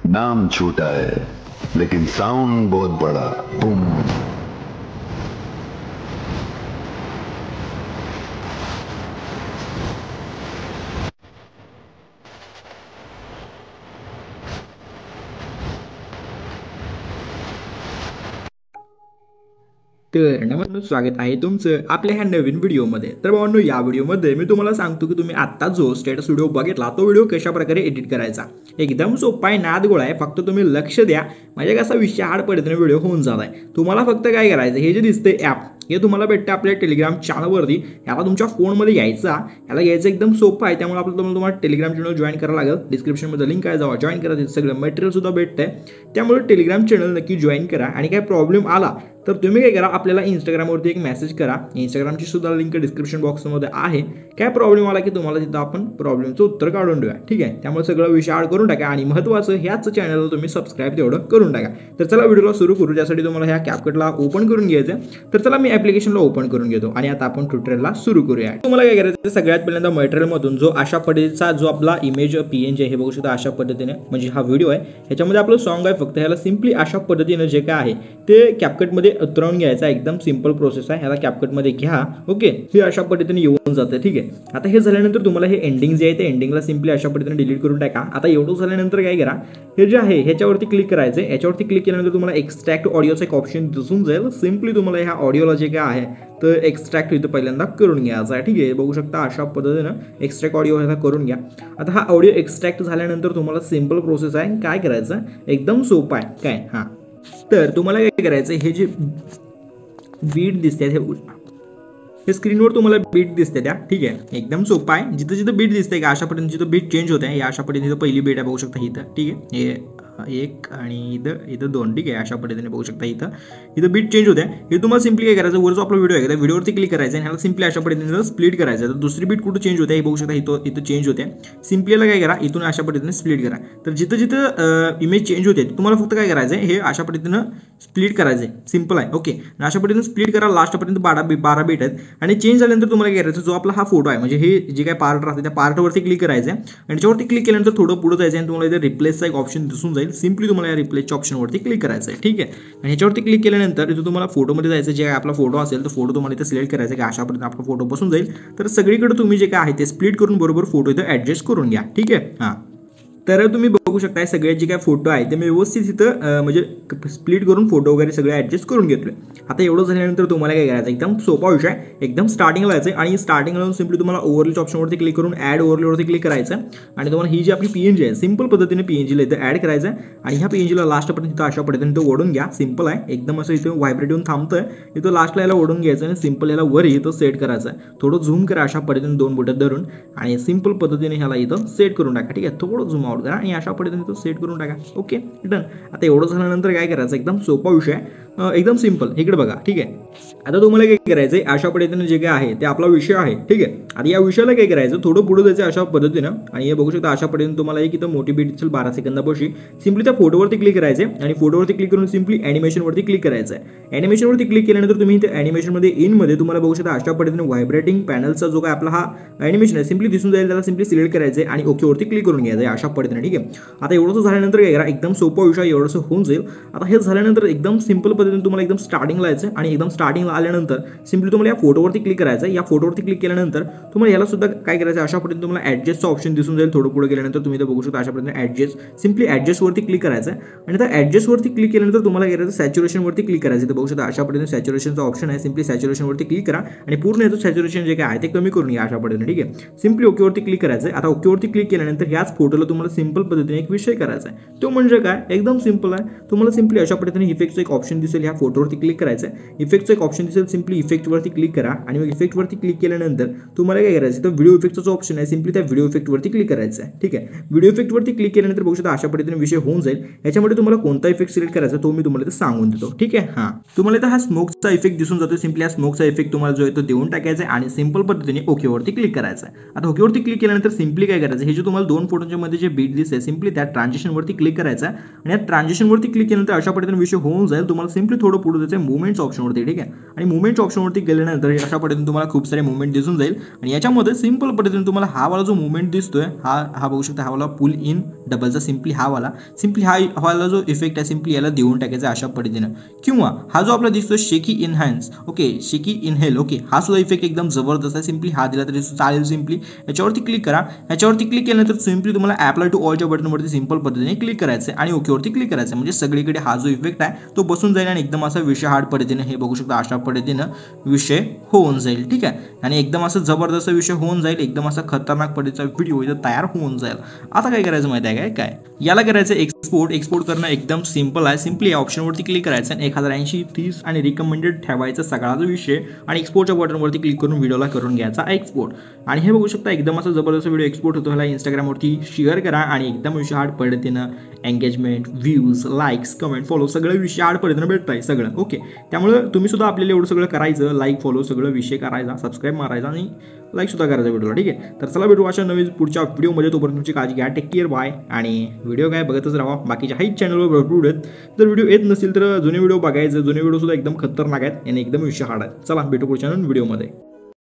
नाम छोटा है लेकिन साउंड बहुत बड़ा। बूम। तर नमस्कार, स्वागत आहे तुमचं आपल्या ह्या नवीन व्हिडिओमध्ये। तर भावांनो, या व्हिडिओमध्ये मी तुम्हाला सांगतो की तुम्ही आत्ता जो स्टेटस व्हिडिओ बघितला तो व्हिडिओ कशा प्रकारे एडिट करायचा। एकदम सोपा आहे, नादगोळा आहे, फक्त तुम्ही लक्ष द्या म्हणजे कसा विषय हार्ड पडत नाही, व्हिडिओ होऊन जात आहे। तुम्हाला फक्त काय करायचं, हे जे दिसते ॲप हे तुम्हाला भेटतं आपल्या टेलिग्राम चॅनलवरती। याला तुमच्या फोनमध्ये घ्यायचा, याला घ्यायचं एकदम सोपं आहे, त्यामुळे आपल्याला तुम्हाला टेलिग्राम चॅनल जॉईन करावं लागेल। डिस्क्रिप्शनमध्ये लिंक आहे, जावा जॉईन करा, तिथे सगळं मटेरियल सुद्धा भेटतंय। त्यामुळे टेलिग्राम चॅनल नक्की जॉईन करा आणि काय प्रॉब्लेम आला तर तुम्ही काय करा, आपल्याला इंस्टाग्रामवरती एक मेसेज करा। इंस्टाग्रामची सुद्धा लिंक डिस्क्रिप्शन बॉक्समध्ये आहे। काय प्रॉब्लेम आला की तुम्हाला तिथं आपण प्रॉब्लेमचं उत्तर काढून देऊया, ठीक आहे। त्यामुळे सगळं विषय आड करून टाका आणि महत्त्वाचं ह्याच चॅनलला तुम्ही सबस्क्राईब तेवढं करून टाका। तर चला व्हिडिओला सुरू करू। त्यासाठी तुम्हाला ह्या कॅपकटला ओपन करून घ्यायचं। तर चला मी ॲप्लिकेशनला ओपन करून घेतो आणि आता आपण ट्युटोरियलला सुरू करूया। तुम्हाला काय करायचं, सगळ्यात पहिल्यांदा मटेरियलमधून जो अशा पद्धतीचा जो आपला इमेज PNG आहे हे बघू शकता अशा पद्धतीने, म्हणजे हा व्हिडिओ आहे ह्याच्यामध्ये आपलं सॉन्ग आहे, फक्त ह्याला सिम्पली अशा पद्धतीने जे काय आहे ते कॅपकटमध्ये उतरवून घ्यायचं। एकदम सिंपल प्रोसेस आहे, ह्याला कॅपकटमध्ये घ्या। ओके, हे अशा पद्धतीने येऊन जातं, ठीक आहे। आता हे झाल्यानंतर तुम्हाला हे एंडिंग जे आहे ते एंडिंगला सिंपली अशा पद्धतीने डिलीट करून टाका। आता एवढं झाल्यानंतर काय करा, हे जे आहे ह्याच्यावरती क्लिक करायचं आहे। याच्यावरती क्लिक केल्यानंतर तुम्हाला एक्स्ट्रॅक्ट ऑडिओचा एक ऑप्शन दिसून जाईल। सिंपली तुम्हाला ह्या ऑडिओला जे काय आहे तर एक्स्ट्रॅक्ट इथं पहिल्यांदा करून घ्यायचा आहे, ठीक आहे। बघू शकता अशा पद्धतीनं एक्स्ट्रॅक्ट ऑडिओ ह्याला करून घ्या। आता हा ऑडिओ एक्स्ट्रॅक्ट झाल्यानंतर तुम्हाला सिंपल प्रोसेस आहे, काय करायचं एकदम सोपं आहे काय। हां, तर तुम्हाला काय करायचं, हे जे बीट दिसते हे स्क्रीनवर तुम्हाला बीट दिसते त्या, ठीक आहे। एकदम सोपं आहे, जिथं जिथं बीट दिसते का अशा पद्धतीने जिथं बीट चेंज होते, अशा पद्धतीने पहिली बीट आहे बघू शकता इथं, ठीक आहे। हे एक आणि इथं दोन, ठीक आहे। अशा पद्धतीने बघू शकता इथं बीट चेंज होते। हे तुम्हाला सिंपली काय करायचं, वर जो आपला व्हिडिओ आहे त्या व्हिडिओवरती क्लिक करायचं आणि ह्याला सिंपली अशा पद्धतीने स्प्लिट करायचं। तर दुसरी बीट कुठं चेंज होते हे बघू शकता, इथं चेंज होते। सिंपली याला काय करा, इथून अशा पद्धतीने स्प्लिट करा। तर जिथं जिथं इमेज चेंज होते तुम्हाला फक्त काय करायचं आहे, हे अशा पद्धतीनं स्प्लिट करायचं आहे, सिंपल आहे। ओके, अशा पद्धतीने स्प्लिट करा, लास्टपर्यंत 12 बीट आहेत। आणि चेंज झाल्यानंतर तुम्हाला काय करायचं, जो आपला हा फोटो आहे म्हणजे हे जे काय पार्ट राहते त्या पार्टवरती क्लिक करायचं आहे आणि त्याच्यावरती क्लिक केल्यानंतर थोडं पुढे जायचं आणि तुम्हाला इथे रिप्लेसचा एक ऑप्शन दिसून जाईल। सिंपली तुम्हाला या रिप्लेसच्या ऑप्शनवरती क्लिक करायचं आहे, ठीक आहे। आणि ह्याच्यावरती क्लिक केल्यानंतर इथं तुम्हाला फोटोमध्ये जायचं, जे आपला फोटो असेल तर फोटो तुम्हाला इथे सिलेक्ट करायचा आहे, की अशा पद्धतीने आपला फोटो बसून जाईल। तर सगळीकडे तुम्ही जे काय आहे ते स्प्लिट करून बरोबर फोटो इथं ॲडजस्ट करून घ्या, ठीक आहे। हां, तर तुम्ही बघू शकता सगळे जे काय फोटो आहे ते मी व्यवस्थित इथं म्हणजे स्प्लिट करून फोटो वगैरे सगळे ॲडजस्ट करून घेतले। आता एवढं झाल्यानंतर तुम्हाला काय करायचं, एकदम सोपा विषय, एकदम स्टार्टिंगला जायचं आणि स्टार्टिंगला सिंपली तुम्हाला ओव्हरलेच्या ऑप्शनवरती क्लिक करून ॲड ओव्हरलेवरती क्लिक करायचं आणि तुम्हाला ही जी आपली PNG आहे सिंपल पद्धतीने PNGला इथं ॲड करायचं आणि ह्या PNGला लास्टपर्यंत इथं अशा पद्धतीने इथं ओढून घ्या। सिंपल आहे, एकदम असं इथं व्हायब्रेट येऊन थांबतंय, इथं लास्टला याला ओढून घ्यायचं आणि सिंपल याला वर इथं सेट करायचं आहे। थोडं झूम करा अशा पद्धतीने 2 बोटं धरून आणि सिंपल पद्धतीने ह्याला इथं सेट करून टाका, ठीक आहे। थोडं झूम आउट करा आणि अशा पद्धतीने तो सेट करून टाका। Okay, done. आता एवढं झाल्यानंतर काय करायचं, एकदम सोपा विषय आहे, एकदम सिंपल, इकडे बघा, ठीक आहे। आता तुम्हाला काय करायचं, अशा पद्धतीने जे काय आहे ते आपला विषय आहे, ठीक आहे। आता या विषयाला काय करायचं, थोडं पुढे जायचं अशा पद्धतीनं आणि हे बघू शकता अशा पद्धतीने तुम्हाला एक इथं मोठी बीट दिसेल 12 सेकंदापाशी। सिंपली त्या फोटोवरती क्लिक करायचे आणि फोटोवरती क्लिक करून सिंपली ॲनिमेशनवरती क्लिक करायचं आहे। ॲनिमेशनवरती क्लिक केल्यानंतर तुम्ही इथे ॲनिमेशनमध्ये इनमध्ये तुम्हाला बघू शकता अशा पद्धतीने व्हायब्रेटिंग पॅनलचा जो काय आपला हा ॲनिमेशन आहे सिंपली दिसून जाईल, त्याला सिंपली सिलेक्ट करायचं आहे आणि ओकेवरती क्लिक करून घ्यायचं आहे अशा पद्धतीने, ठीक आहे। आता एवढंसं झाल्यानंतर काय करा, एकदम सोपा विषय एवढंसं होऊन जाईल। आता हे झाल्यानंतर एकदम सिंपल पद्धतीने तुम्हाला एकदम स्टार्टिंगला यायचं आणि एकदम स्टार्टिंगला आल्यानंतर सिंपली तुम्हाला या फोटोवरती क्लिक करायचं। या फोटोवरती क्लिक केल्यानंतर तुम्हाला याला सुद्धा काय करायचं, अशा पद्धतीने तुम्हाला ॲडजस्टचा ऑप्शन दिसून जाईल। थोडं पुढे गेल्यानंतर तुम्ही इथं बघू शकता अशा पद्धतीने ॲडजस्ट, सिंपली ॲडजस्टवरती क्लिक करायचं आणि त्या ॲडजस्टवरती क्लिक केल्यानंतर तुम्हाला काय करायचं, सॅच्युरेशनवरती क्लिक करायचं। इथं बघू शकता अशा पद्धतीने सॅच्युरेशनचा ऑप्शन आहे, सिंपली सॅच्युरेशनवरती क्लिक करा आणि पूर्ण याचं सॅच्युरेशन जे काय आहे ते कमी करून घ्या अशा पद्धतीने, ठीक आहे। सिंपली ओकेवरती क्लिक करायचं। आता ओकेवरती क्लिक केल्यानंतर ह्याच फोटोला तुम्हाला सिंपल पद्धतीने एक विषय करायचा आहे, तो म्हणजे काय, एकदम सिंपल आहे। तुम्हाला सिंपली अशा पद्धतीने इफेक्टचं एक ऑप्शन दिसेल, ह्या फोटोवरती क्लिक करायचं, इफेक्टचं एक ऑप्शन दिसेल, सिंपली इफेक्टवरती क्लिक करा आणि मग इफेक्टवरती क्लिक केल्यानंतर तुम्हाला काय करायचं, तर व्हिडिओ इफेक्टचा जो ऑप्शन आहे सिंपली त्या व्हिडिओ इफेक्टवरती क्लिक करायचं आहे, ठीक आहे। व्हिडिओ इफेक्टवरती क्लिक केल्यानंतर बघू शकता अशा पद्धतीने विषय होऊन जाईल। याच्यामध्ये तुम्हाला कोणता इफेक्ट सिलेक्ट करायचा तो मी तुम्हाला इथे सांगून देतो, ठीक आहे। हां, तुम्हाला इथं हा स्मोकचा इफेक्ट दिसून जातो, सिंपली हा स्मोकचा इफेक्ट तुम्हाला जो आहे तो देऊन टाकायचा आहे आणि सिंपल पद्धतीने ओकेवरती क्लिक करायचं आहे। आता ओकेवरती क्लिक केल्यानंतर सिंपली काय करायचं, हे जे तुम्हाला 2 फोटोच्या मध्ये जे बीट दिसते सिंपली त्या ट्रान्झिशनवरती क्लिक करायचं आणि या ट्रान्झिशनवरती क्लिक केल्यानंतर अशा पद्धतीने विषय होऊन जाईल। तुम्हाला सिंपली थोडं पुढे जायचं मुवमेंट्स ऑप्शनवरती, ठीक ठीक आहे. आणि मुवमेंटच्या ऑप्शनवरती गेल्यानंतर अशा पद्धतीने तुम्हाला खूप सारे मुवमेंट दिसून जाईल आणि याच्यामध्ये सिंपल पद्धतीने तुम्हाला हा वाला जो मुवमेंट दिसतोय हा बघू शकता, हा वाला पुल इन डबलचा सिम्पली हा वाला जो इफेक्ट आहे सिम्पली याला देऊन टाकायचा अशा पद्धतीनं. किंवा हा जो आपला दिसतो शेकी इनहॅन्स, ओके, शेकी इनहेल, ओके, हा सुद्धा इफेक्ट एकदम जबरदस्त आहे. सिम्पली हा दिला तरी चालेल. सिम्पली याच्यावरती क्लिक करा. याच्यावरती क्लिक केल्यानंतर सिम्पली तुम्हाला अप्लाय टू ऑलच्या बटनवरती सिंपल पद्धतीने क्लिक करायचं आहे आणि ओकेवरती क्लिक करायचं आहे. म्हणजे सगळीकडे हा जो इफेक्ट आहे तो बसून जाईल आणि एकदम असा विषय हार्ड पद्धतीने हे बघू शकता अशा पद्धतीनं विषय होऊन जाईल. ठीक आहे. आणि एकदम असं जबरदस्त विषय होऊन जाईल. एकदम असा खतरनाक पद्धतीचा व्हिडिओ इथं तयार होऊन जाईल. आता काय करायचं माहिती आहे काय याला करायचं एक्सपोर्ट करणं एकदम सिंपल आहे. सिम्पली या ऑप्शनवरती क्लिक करायचं आणि 1080, 30 आणि रिकमेंडेड ठेवायचा सगळा जो विषय आणि एक्सपोर्टच्या बटनवरती क्लिक करून व्हिडिओला करून घ्यायचा एक्सपोर्ट. आणि हे बघू शकता एकदम असं जबरदस्त व्हिडिओ एक्सपोर्ट होतो. ह्याला इंस्टाग्रामवरती शेअर करा आणि एकदम विषय हार्ड पद्धतीनं engagement, views, likes, comment, follow सगळं विषय हार्ड पद्धतीनं भेटत आहे सगळं. ओके, त्यामुळे तुम्ही सुद्धा आपल्याला एवढं सगळं करायचं, लाईक, फॉलो सगळं विषय करायचा, सबस्क्राईब मारायचा आणि लाईक सुद्धा करायचा व्हिडिओला. ठीक आहे. तर चला भेटू अशा नवीन पुढच्या व्हिडिओमध्ये. तोपर्यंत तुमची काळजी घ्या. Take care, bye. आणि व्हिडिओ काय बघतच राहा. बाकीच्या हाईट चॅनलवर भरपूर आहेत. जर व्हिडिओ येत नसेल तर जुने व्हिडिओ बघायचे. जुने व्हिडिओ सुद्धा एकदम खतरनाक आहेत आणि एकदम विषय हार्ड आहेत. चला भेटू पुढच्या व्हिडिओमध्ये.